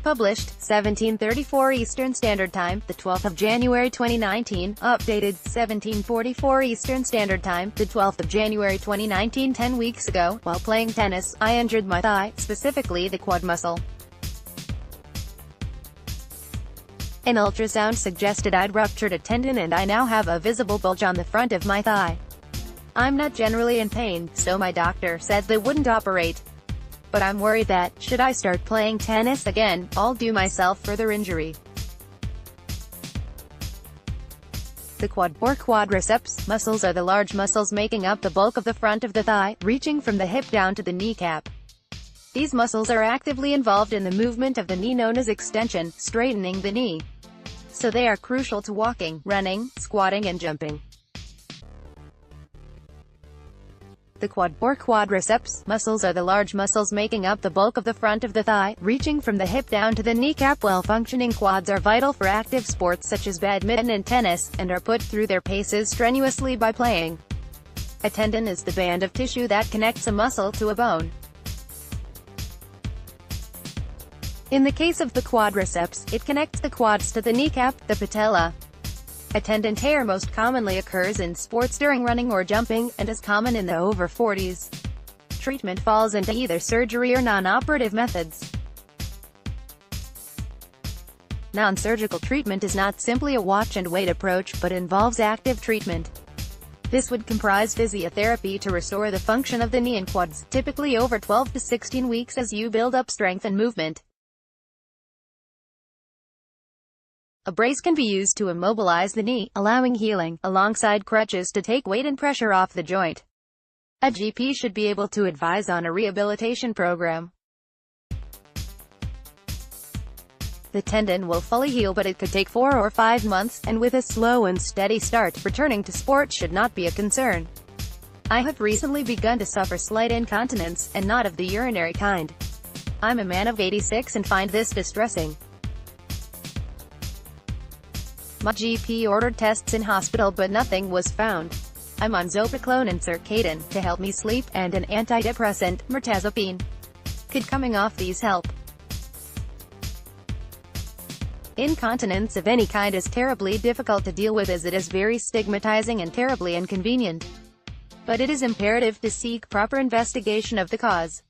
Published, 17:34 Eastern Standard Time, the 12th of January 2019. Updated, 17:44 Eastern Standard Time, the 12th of January 2019. 10 weeks ago, while playing tennis, I injured my thigh, specifically the quad muscle. An ultrasound suggested I'd ruptured a tendon and I now have a visible bulge on the front of my thigh. I'm not generally in pain, so my doctor said they wouldn't operate. But I'm worried that, should I start playing tennis again, I'll do myself further injury. The quad, or quadriceps, muscles are the large muscles making up the bulk of the front of the thigh, reaching from the hip down to the kneecap. These muscles are actively involved in the movement of the knee known as extension, straightening the knee. So they are crucial to walking, running, squatting and jumping. The quad, or quadriceps, muscles are the large muscles making up the bulk of the front of the thigh, reaching from the hip down to the kneecap. Well-functioning quads are vital for active sports such as badminton and tennis, and are put through their paces strenuously by playing. A tendon is the band of tissue that connects a muscle to a bone. In the case of the quadriceps, it connects the quads to the kneecap, the patella. A tendon tear most commonly occurs in sports during running or jumping, and is common in the over 40s. Treatment falls into either surgery or non-operative methods. Non-surgical treatment is not simply a watch-and-wait approach, but involves active treatment. This would comprise physiotherapy to restore the function of the knee and quads, typically over 12 to 16 weeks as you build up strength and movement. A brace can be used to immobilize the knee, allowing healing, alongside crutches to take weight and pressure off the joint. A GP should be able to advise on a rehabilitation program. The tendon will fully heal, but it could take 4 or 5 months, and with a slow and steady start, returning to sport should not be a concern. I have recently begun to suffer slight incontinence, and not of the urinary kind. I'm a man of 86 and find this distressing. My GP ordered tests in hospital but nothing was found. I'm on zopiclone and Circadin to help me sleep, and an antidepressant, mirtazapine. Could coming off these help? Incontinence of any kind is terribly difficult to deal with as it is very stigmatizing and terribly inconvenient. But it is imperative to seek proper investigation of the cause.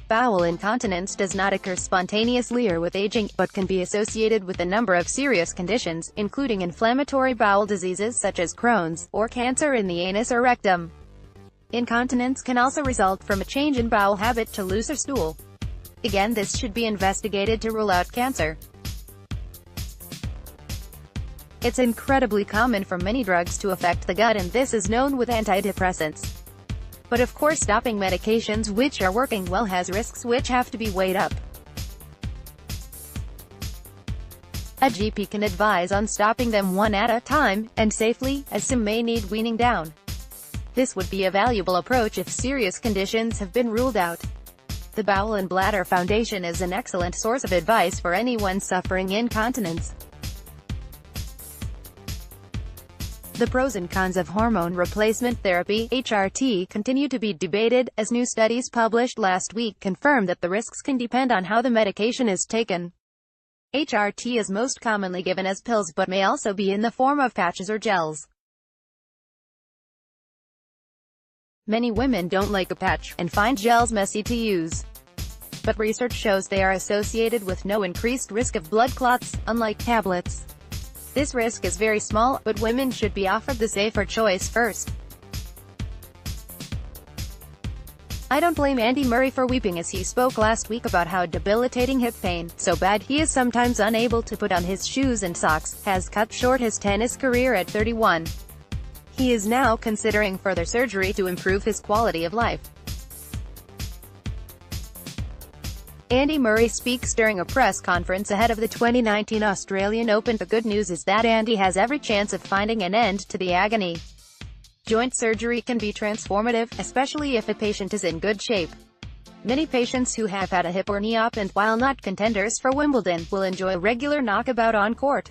Bowel incontinence does not occur spontaneously or with aging, but can be associated with a number of serious conditions, including inflammatory bowel diseases such as Crohn's, or cancer in the anus or rectum. Incontinence can also result from a change in bowel habit to looser stool. Again, this should be investigated to rule out cancer. It's incredibly common for many drugs to affect the gut, and this is known with antidepressants. But of course, stopping medications which are working well has risks which have to be weighed up. A GP can advise on stopping them one at a time, and safely, as some may need weaning down. This would be a valuable approach if serious conditions have been ruled out. The Bowel and Bladder Foundation is an excellent source of advice for anyone suffering incontinence. The pros and cons of hormone replacement therapy, HRT, continue to be debated, as new studies published last week confirm that the risks can depend on how the medication is taken. HRT is most commonly given as pills but may also be in the form of patches or gels. Many women don't like a patch, and find gels messy to use. But research shows they are associated with no increased risk of blood clots, unlike tablets. This risk is very small, but women should be offered the safer choice first. I don't blame Andy Murray for weeping as he spoke last week about how debilitating hip pain, so bad he is sometimes unable to put on his shoes and socks, has cut short his tennis career at 31. He is now considering further surgery to improve his quality of life. Andy Murray speaks during a press conference ahead of the 2019 Australian Open. The good news is that Andy has every chance of finding an end to the agony. Joint surgery can be transformative, especially if a patient is in good shape. Many patients who have had a hip or knee op, and while not contenders for Wimbledon, will enjoy a regular knockabout on court.